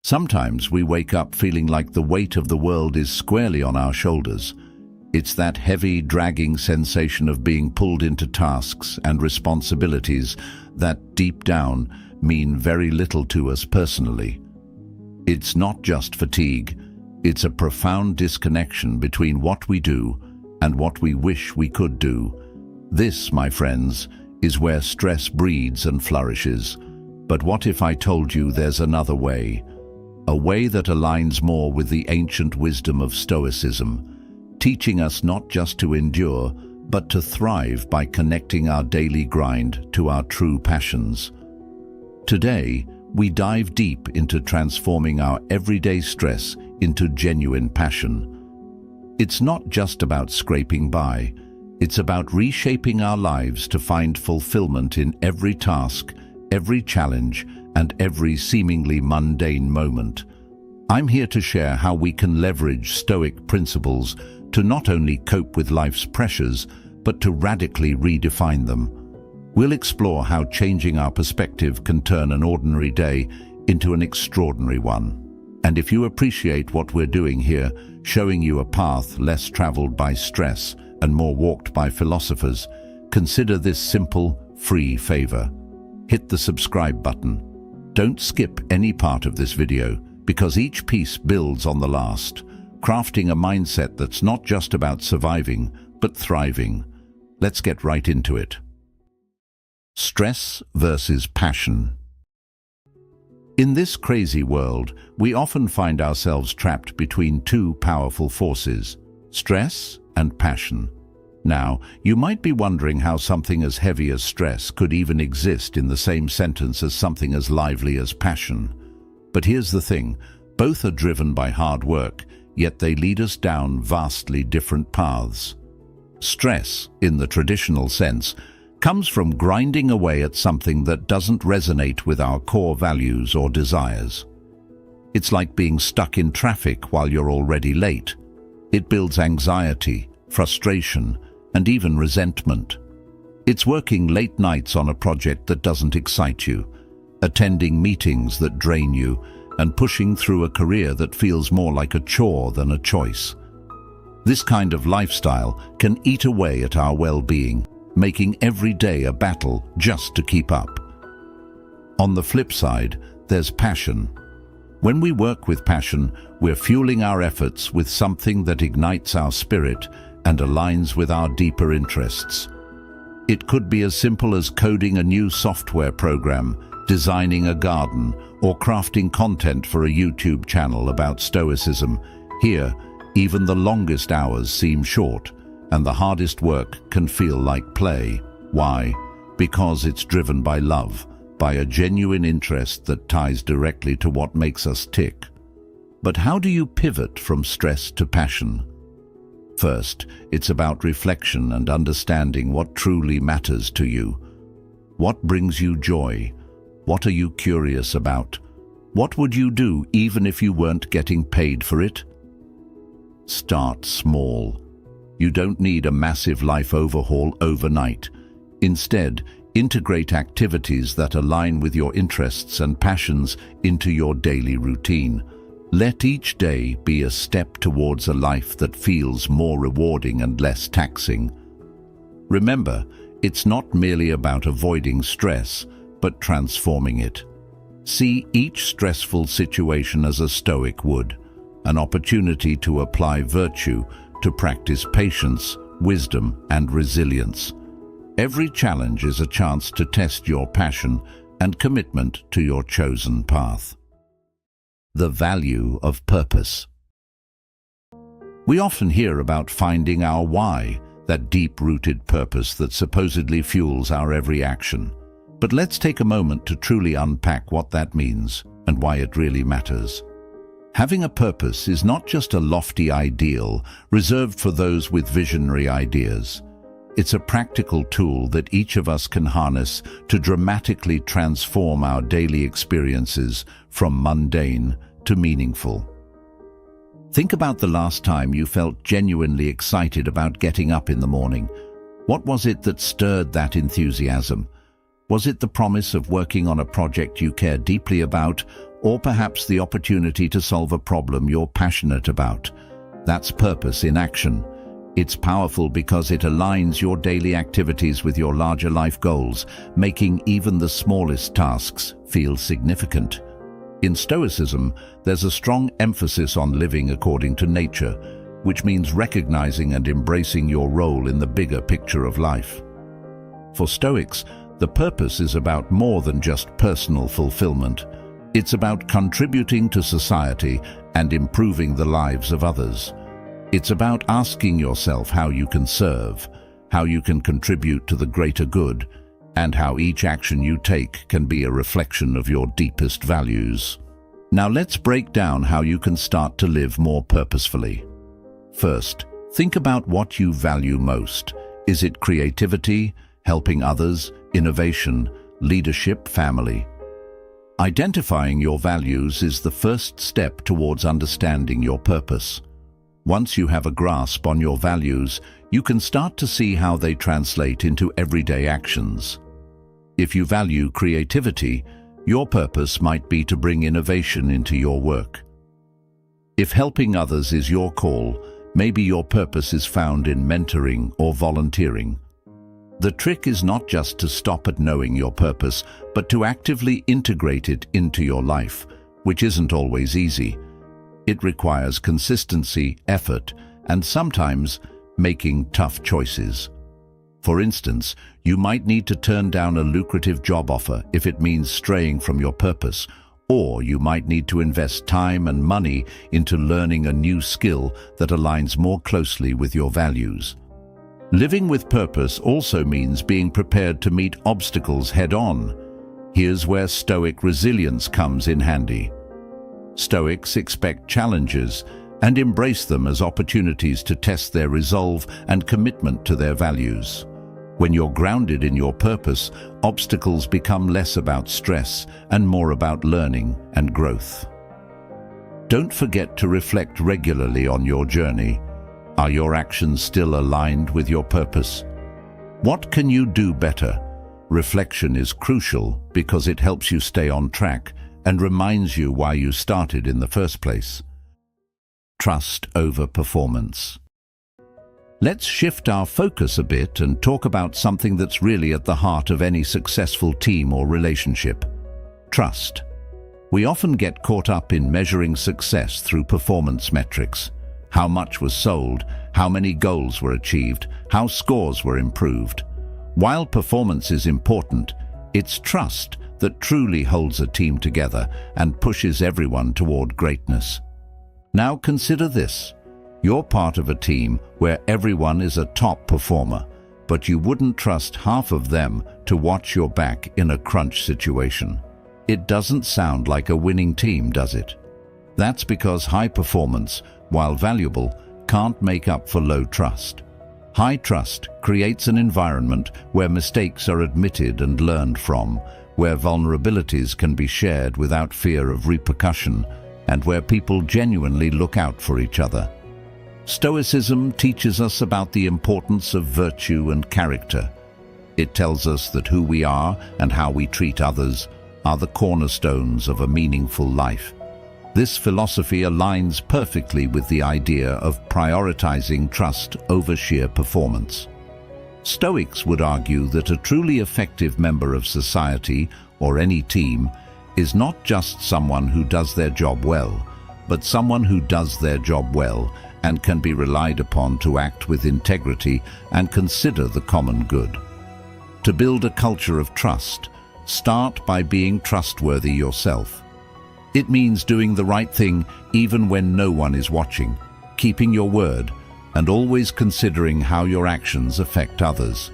Sometimes we wake up feeling like the weight of the world is squarely on our shoulders. It's that heavy, dragging sensation of being pulled into tasks and responsibilities that, deep down, mean very little to us personally. It's not just fatigue, it's a profound disconnection between what we do and what we wish we could do. This, my friends, is where stress breeds and flourishes. But what if I told you there's another way? A way that aligns more with the ancient wisdom of Stoicism, teaching us not just to endure, but to thrive by connecting our daily grind to our true passions. Today, we dive deep into transforming our everyday stress into genuine passion. It's not just about scraping by, it's about reshaping our lives to find fulfillment in every task, every challenge, and every seemingly mundane moment. I'm here to share how we can leverage Stoic principles to not only cope with life's pressures, but to radically redefine them. We'll explore how changing our perspective can turn an ordinary day into an extraordinary one. And if you appreciate what we're doing here, showing you a path less traveled by stress and more walked by philosophers, consider this simple, free favor. Hit the subscribe button. Don't skip any part of this video, because each piece builds on the last, crafting a mindset that's not just about surviving, but thriving. Let's get right into it. Stress versus passion. In this crazy world, we often find ourselves trapped between two powerful forces, stress and passion. Now, you might be wondering how something as heavy as stress could even exist in the same sentence as something as lively as passion. But here's the thing, both are driven by hard work, yet they lead us down vastly different paths. Stress, in the traditional sense, comes from grinding away at something that doesn't resonate with our core values or desires. It's like being stuck in traffic while you're already late. It builds anxiety, frustration, and even resentment. It's working late nights on a project that doesn't excite you, attending meetings that drain you, and pushing through a career that feels more like a chore than a choice. This kind of lifestyle can eat away at our well-being, making every day a battle just to keep up. On the flip side, there's passion. When we work with passion, we're fueling our efforts with something that ignites our spirit and aligns with our deeper interests. It could be as simple as coding a new software program, designing a garden, or crafting content for a YouTube channel about Stoicism. Here, even the longest hours seem short, and the hardest work can feel like play. Why? Because it's driven by love, by a genuine interest that ties directly to what makes us tick. But how do you pivot from stress to passion? First, it's about reflection and understanding what truly matters to you. What brings you joy? What are you curious about? What would you do even if you weren't getting paid for it? Start small. You don't need a massive life overhaul overnight. Instead, integrate activities that align with your interests and passions into your daily routine. Let each day be a step towards a life that feels more rewarding and less taxing. Remember, it's not merely about avoiding stress, but transforming it. See each stressful situation as a Stoic would, an opportunity to apply virtue, to practice patience, wisdom, and resilience. Every challenge is a chance to test your passion and commitment to your chosen path. The value of purpose. We often hear about finding our why, that deep-rooted purpose that supposedly fuels our every action. But let's take a moment to truly unpack what that means and why it really matters. Having a purpose is not just a lofty ideal reserved for those with visionary ideas. It's a practical tool that each of us can harness to dramatically transform our daily experiences from mundane to meaningful. Think about the last time you felt genuinely excited about getting up in the morning. What was it that stirred that enthusiasm? Was it the promise of working on a project you care deeply about, or perhaps the opportunity to solve a problem you're passionate about. That's purpose in action. It's powerful because it aligns your daily activities with your larger life goals, making even the smallest tasks feel significant. In Stoicism, there's a strong emphasis on living according to nature, which means recognizing and embracing your role in the bigger picture of life. For Stoics, the purpose is about more than just personal fulfillment. It's about contributing to society and improving the lives of others. It's about asking yourself how you can serve, how you can contribute to the greater good, and how each action you take can be a reflection of your deepest values. Now let's break down how you can start to live more purposefully. First, think about what you value most. Is it creativity, helping others, innovation, leadership, family? Identifying your values is the first step towards understanding your purpose. Once you have a grasp on your values, you can start to see how they translate into everyday actions. If you value creativity, your purpose might be to bring innovation into your work. If helping others is your call, maybe your purpose is found in mentoring or volunteering. The trick is not just to stop at knowing your purpose, but to actively integrate it into your life, which isn't always easy. It requires consistency, effort, and sometimes making tough choices. For instance, you might need to turn down a lucrative job offer if it means straying from your purpose, or you might need to invest time and money into learning a new skill that aligns more closely with your values. Living with purpose also means being prepared to meet obstacles head-on. Here's where Stoic resilience comes in handy. Stoics expect challenges and embrace them as opportunities to test their resolve and commitment to their values. When you're grounded in your purpose, obstacles become less about stress and more about learning and growth. Don't forget to reflect regularly on your journey. Are your actions still aligned with your purpose? What can you do better? Reflection is crucial because it helps you stay on track and reminds you why you started in the first place. Trust over performance. Let's shift our focus a bit and talk about something that's really at the heart of any successful team or relationship: trust. We often get caught up in measuring success through performance metrics. How much was sold, how many goals were achieved, how scores were improved. While performance is important, it's trust that truly holds a team together and pushes everyone toward greatness. Now consider this. You're part of a team where everyone is a top performer, but you wouldn't trust half of them to watch your back in a crunch situation. It doesn't sound like a winning team, does it? That's because high performance, while valuable, can't make up for low trust. High trust creates an environment where mistakes are admitted and learned from, where vulnerabilities can be shared without fear of repercussion, and where people genuinely look out for each other. Stoicism teaches us about the importance of virtue and character. It tells us that who we are and how we treat others are the cornerstones of a meaningful life. This philosophy aligns perfectly with the idea of prioritizing trust over sheer performance. Stoics would argue that a truly effective member of society or any team is not just someone who does their job well, but someone who does their job well and can be relied upon to act with integrity and consider the common good. To build a culture of trust, start by being trustworthy yourself. It means doing the right thing even when no one is watching, keeping your word, and always considering how your actions affect others.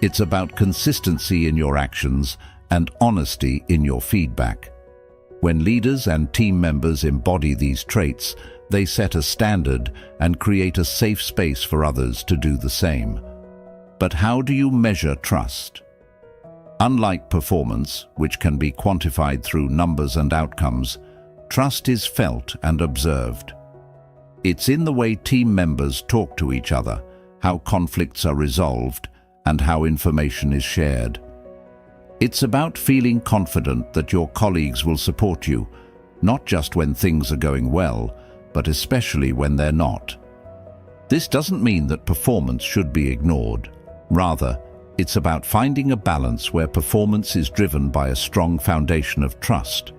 It's about consistency in your actions and honesty in your feedback. When leaders and team members embody these traits, they set a standard and create a safe space for others to do the same. But how do you measure trust? Unlike performance, which can be quantified through numbers and outcomes, trust is felt and observed. It's in the way team members talk to each other, how conflicts are resolved, and how information is shared. It's about feeling confident that your colleagues will support you, not just when things are going well, but especially when they're not. This doesn't mean that performance should be ignored. Rather, it's about finding a balance where performance is driven by a strong foundation of trust.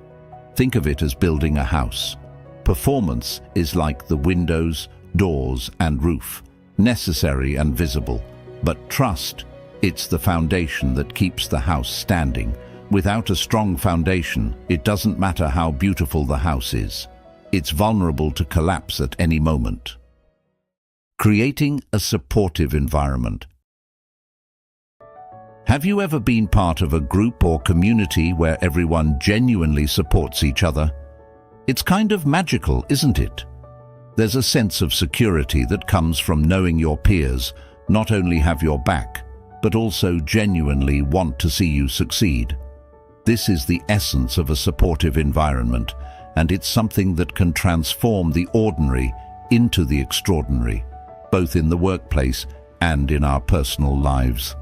Think of it as building a house. Performance is like the windows, doors, and roof, necessary and visible. But trust, it's the foundation that keeps the house standing. Without a strong foundation, it doesn't matter how beautiful the house is. It's vulnerable to collapse at any moment. Creating a supportive environment. Have you ever been part of a group or community where everyone genuinely supports each other? It's kind of magical, isn't it? There's a sense of security that comes from knowing your peers not only have your back, but also genuinely want to see you succeed. This is the essence of a supportive environment, and it's something that can transform the ordinary into the extraordinary, both in the workplace and in our personal lives.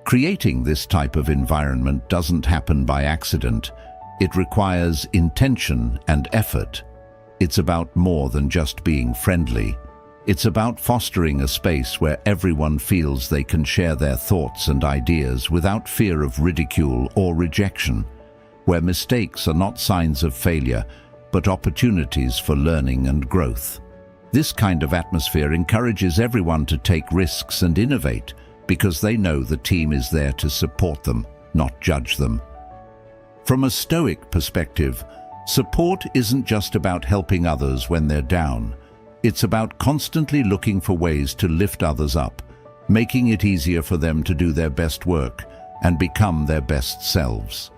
Creating this type of environment doesn't happen by accident. It requires intention and effort. It's about more than just being friendly. It's about fostering a space where everyone feels they can share their thoughts and ideas without fear of ridicule or rejection, where mistakes are not signs of failure, but opportunities for learning and growth. This kind of atmosphere encourages everyone to take risks and innovate because they know the team is there to support them, not judge them. From a Stoic perspective, support isn't just about helping others when they're down. It's about constantly looking for ways to lift others up, making it easier for them to do their best work and become their best selves.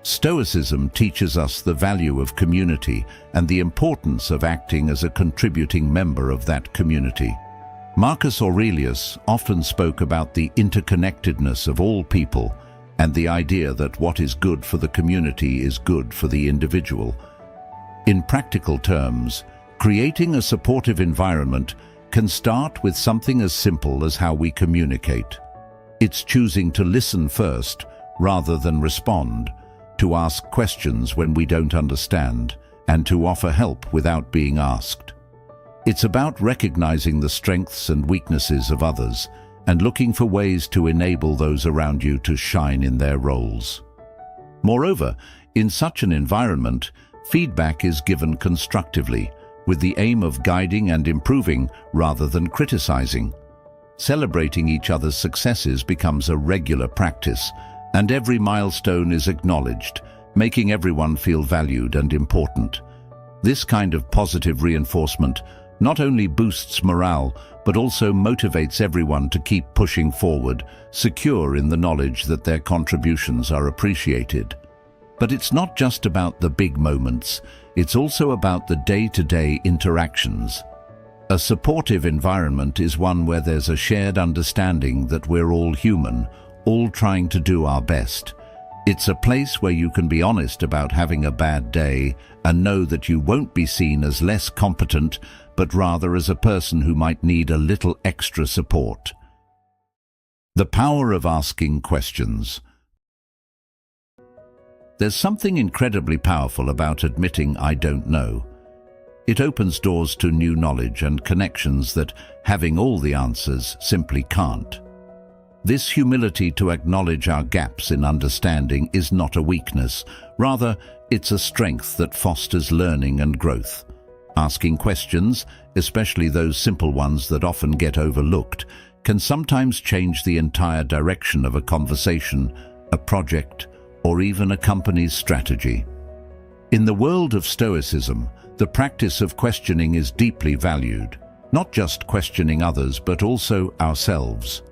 Stoicism teaches us the value of community and the importance of acting as a contributing member of that community. Marcus Aurelius often spoke about the interconnectedness of all people and the idea that what is good for the community is good for the individual. In practical terms, creating a supportive environment can start with something as simple as how we communicate. It's choosing to listen first rather than respond, to ask questions when we don't understand, and to offer help without being asked. It's about recognizing the strengths and weaknesses of others and looking for ways to enable those around you to shine in their roles. Moreover, in such an environment, feedback is given constructively, with the aim of guiding and improving rather than criticizing. Celebrating each other's successes becomes a regular practice, and every milestone is acknowledged, making everyone feel valued and important. This kind of positive reinforcement not only boosts morale, but also motivates everyone to keep pushing forward, secure in the knowledge that their contributions are appreciated. But it's not just about the big moments, it's also about the day-to-day interactions. A supportive environment is one where there's a shared understanding that we're all human, all trying to do our best. It's a place where you can be honest about having a bad day and know that you won't be seen as less competent, but rather as a person who might need a little extra support. The power of asking questions. There's something incredibly powerful about admitting I don't know. It opens doors to new knowledge and connections that having all the answers simply can't. This humility to acknowledge our gaps in understanding is not a weakness. Rather, it's a strength that fosters learning and growth. Asking questions, especially those simple ones that often get overlooked, can sometimes change the entire direction of a conversation, a project, or even a company's strategy. In the world of Stoicism, the practice of questioning is deeply valued, not just questioning others but also ourselves.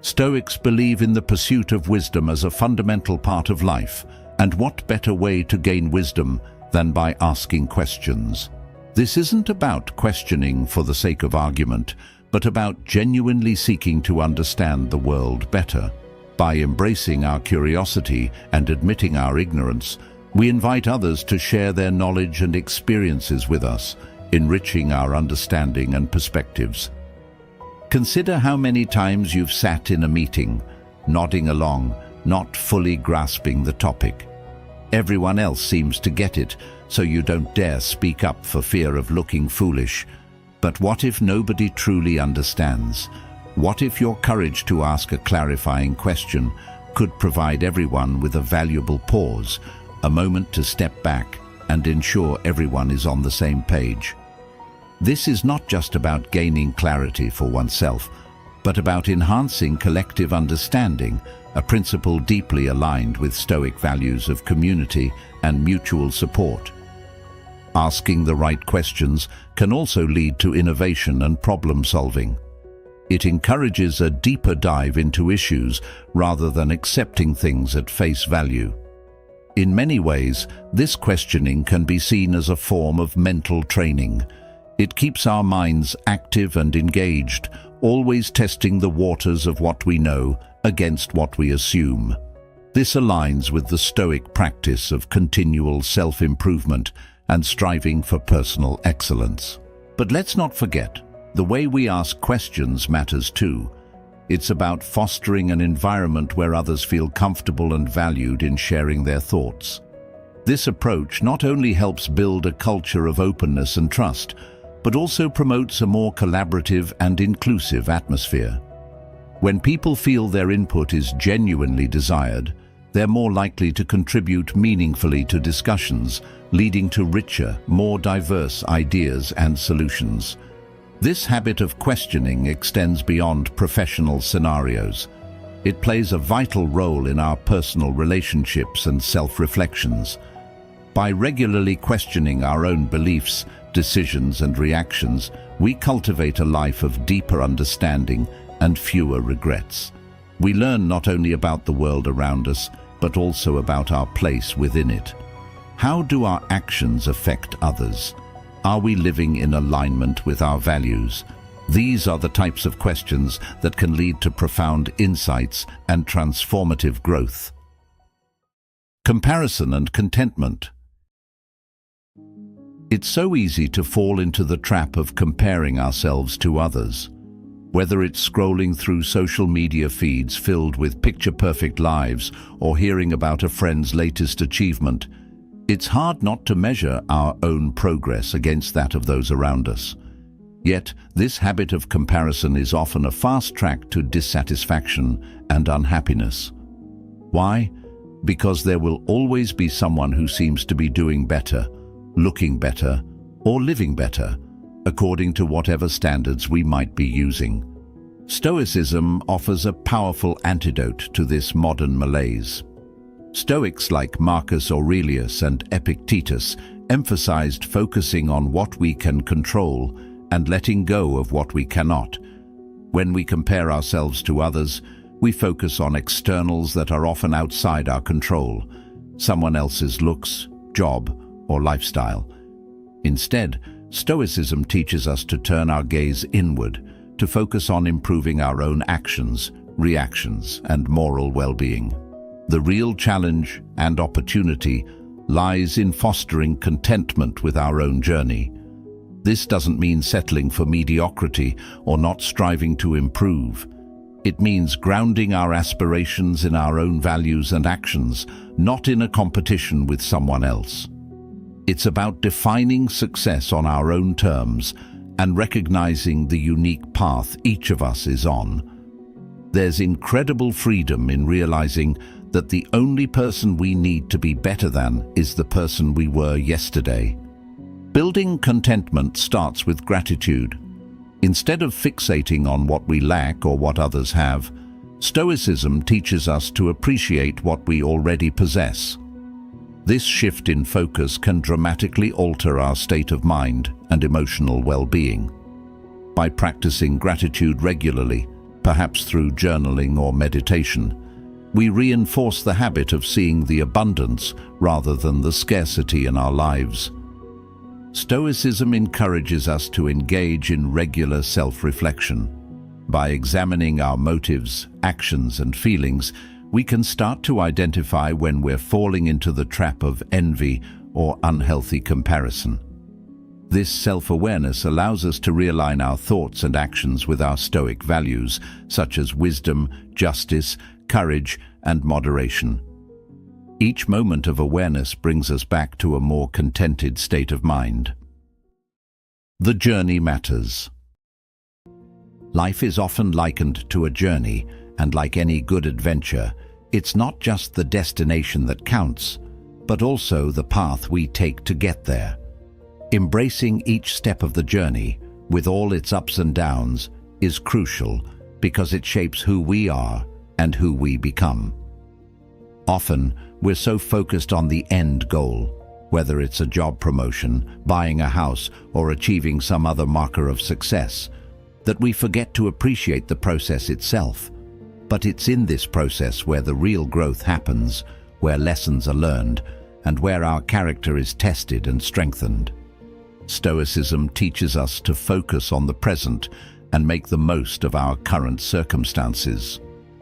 Stoics believe in the pursuit of wisdom as a fundamental part of life, and what better way to gain wisdom than by asking questions? This isn't about questioning for the sake of argument, but about genuinely seeking to understand the world better. By embracing our curiosity and admitting our ignorance, we invite others to share their knowledge and experiences with us, enriching our understanding and perspectives. Consider how many times you've sat in a meeting, nodding along, not fully grasping the topic. Everyone else seems to get it, so you don't dare speak up for fear of looking foolish. But what if nobody truly understands? What if your courage to ask a clarifying question could provide everyone with a valuable pause, a moment to step back and ensure everyone is on the same page? This is not just about gaining clarity for oneself, but about enhancing collective understanding, a principle deeply aligned with Stoic values of community and mutual support. Asking the right questions can also lead to innovation and problem-solving. It encourages a deeper dive into issues rather than accepting things at face value. In many ways, this questioning can be seen as a form of mental training. It keeps our minds active and engaged, always testing the waters of what we know against what we assume. This aligns with the Stoic practice of continual self-improvement and striving for personal excellence. But let's not forget, the way we ask questions matters too. It's about fostering an environment where others feel comfortable and valued in sharing their thoughts. This approach not only helps build a culture of openness and trust, but also promotes a more collaborative and inclusive atmosphere. When people feel their input is genuinely desired, they're more likely to contribute meaningfully to discussions, leading to richer, more diverse ideas and solutions. This habit of questioning extends beyond professional scenarios. It plays a vital role in our personal relationships and self-reflections. By regularly questioning our own beliefs, decisions and reactions, we cultivate a life of deeper understanding and fewer regrets. We learn not only about the world around us, but also about our place within it. How do our actions affect others? Are we living in alignment with our values? These are the types of questions that can lead to profound insights and transformative growth. Comparison and contentment. It's so easy to fall into the trap of comparing ourselves to others. Whether it's scrolling through social media feeds filled with picture-perfect lives or hearing about a friend's latest achievement, it's hard not to measure our own progress against that of those around us. Yet, this habit of comparison is often a fast track to dissatisfaction and unhappiness. Why? Because there will always be someone who seems to be doing better, looking better, or living better, according to whatever standards we might be using. Stoicism offers a powerful antidote to this modern malaise. Stoics like Marcus Aurelius and Epictetus emphasized focusing on what we can control and letting go of what we cannot. When we compare ourselves to others, we focus on externals that are often outside our control, someone else's looks, job, or lifestyle. Instead, Stoicism teaches us to turn our gaze inward, to focus on improving our own actions, reactions, and moral well-being. The real challenge and opportunity lies in fostering contentment with our own journey. This doesn't mean settling for mediocrity or not striving to improve. It means grounding our aspirations in our own values and actions, not in a competition with someone else. It's about defining success on our own terms and recognizing the unique path each of us is on. There's incredible freedom in realizing that the only person we need to be better than is the person we were yesterday. Building contentment starts with gratitude. Instead of fixating on what we lack or what others have, Stoicism teaches us to appreciate what we already possess. This shift in focus can dramatically alter our state of mind and emotional well-being. By practicing gratitude regularly, perhaps through journaling or meditation, we reinforce the habit of seeing the abundance rather than the scarcity in our lives. Stoicism encourages us to engage in regular self-reflection. By examining our motives, actions, and feelings, we can start to identify when we're falling into the trap of envy or unhealthy comparison. This self-awareness allows us to realign our thoughts and actions with our Stoic values, such as wisdom, justice, courage, and moderation. Each moment of awareness brings us back to a more contented state of mind. The journey matters. Life is often likened to a journey, and like any good adventure, it's not just the destination that counts, but also the path we take to get there. Embracing each step of the journey, with all its ups and downs, is crucial because it shapes who we are and who we become. Often, we're so focused on the end goal, whether it's a job promotion, buying a house, or achieving some other marker of success, that we forget to appreciate the process itself. But it's in this process where the real growth happens, where lessons are learned, and where our character is tested and strengthened. Stoicism teaches us to focus on the present and make the most of our current circumstances.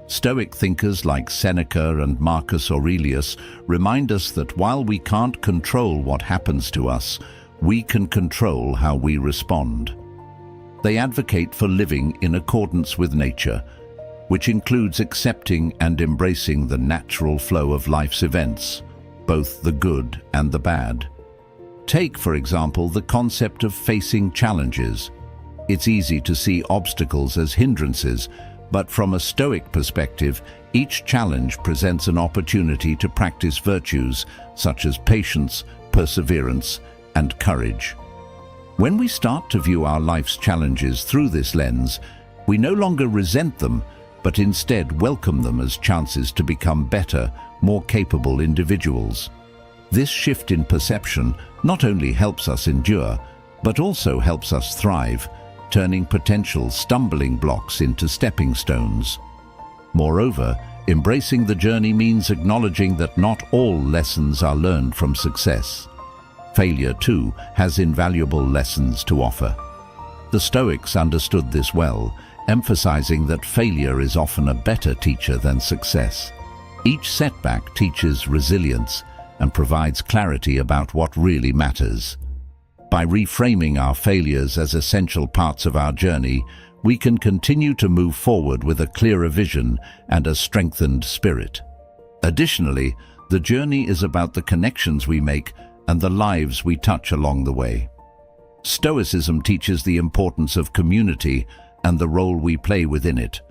Stoic thinkers like Seneca and Marcus Aurelius remind us that while we can't control what happens to us, we can control how we respond. They advocate for living in accordance with nature, which includes accepting and embracing the natural flow of life's events, both the good and the bad. Take, for example, the concept of facing challenges. It's easy to see obstacles as hindrances, but from a Stoic perspective, each challenge presents an opportunity to practice virtues such as patience, perseverance, and courage. When we start to view our life's challenges through this lens, we no longer resent them, but instead welcome them as chances to become better, more capable individuals. This shift in perception not only helps us endure, but also helps us thrive, turning potential stumbling blocks into stepping stones. Moreover, embracing the journey means acknowledging that not all lessons are learned from success. Failure, too, has invaluable lessons to offer. The Stoics understood this well, emphasizing that failure is often a better teacher than success. Each setback teaches resilience and provides clarity about what really matters. By reframing our failures as essential parts of our journey, we can continue to move forward with a clearer vision and a strengthened spirit. Additionally, the journey is about the connections we make and the lives we touch along the way. Stoicism teaches the importance of community and the role we play within it.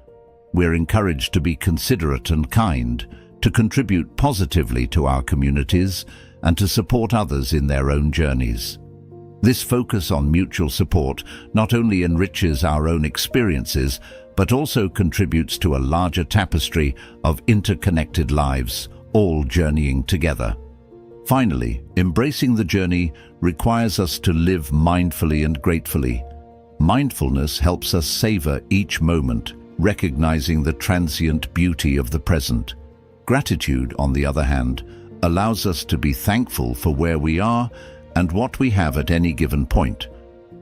We're encouraged to be considerate and kind, to contribute positively to our communities, and to support others in their own journeys. This focus on mutual support not only enriches our own experiences, but also contributes to a larger tapestry of interconnected lives, all journeying together. Finally, embracing the journey requires us to live mindfully and gratefully. Mindfulness helps us savor each moment, recognizing the transient beauty of the present. Gratitude, on the other hand, allows us to be thankful for where we are and what we have at any given point,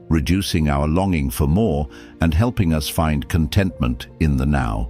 reducing our longing for more and helping us find contentment in the now.